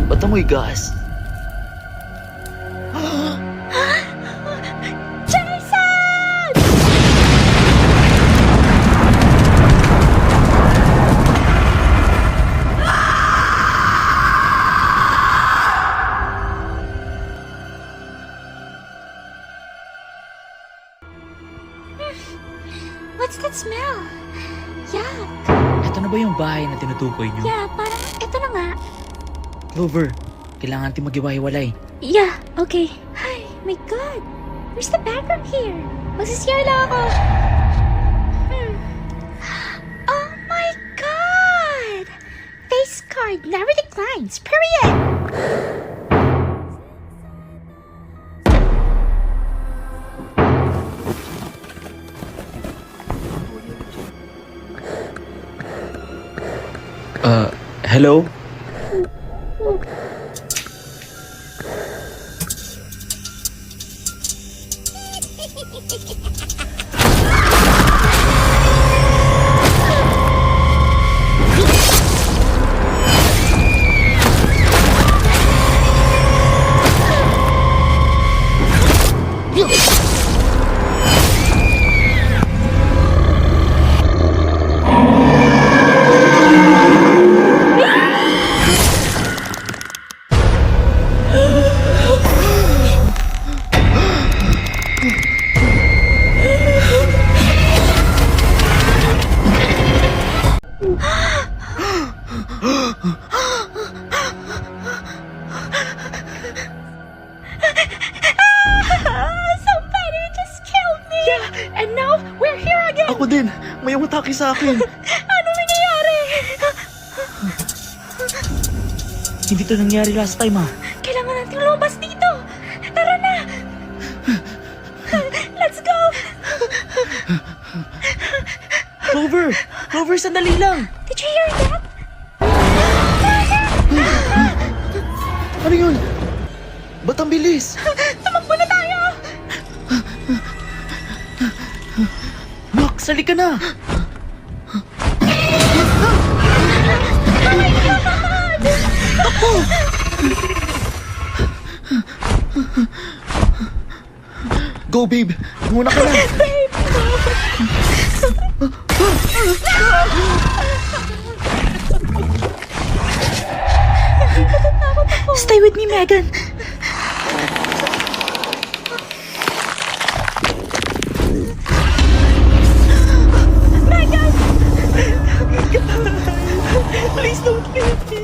Ba't amoy gas? Jason! What's that smell? Yuck. Ito na ba yung bahay na tinutukoy niyo? Yeah, parang ito na nga. Clover, kailangan natin maghiwa-hiwalay. Yeah, okay. Ay, my God. Where's the bathroom here? Magsisiyar lang ako. Oh my God! Face card never declines, period! Hello? Somebody just killed me! Yeah, and now we're here again! Ako din! May umatake sa akin! Ano nangyayari? Hindi to nangyari last time Kailangan nating lumabas dito! Tara na! Let's go! Clover! Clover, sandali lang! Did you hear that? Ano yun? Ba't ang bilis? Tumakbo na tayo! Max, halika na! Oh my God! Takbo! Go, babe! Muna ka na! Stay with me, Megan. Megan! Please don't leave me!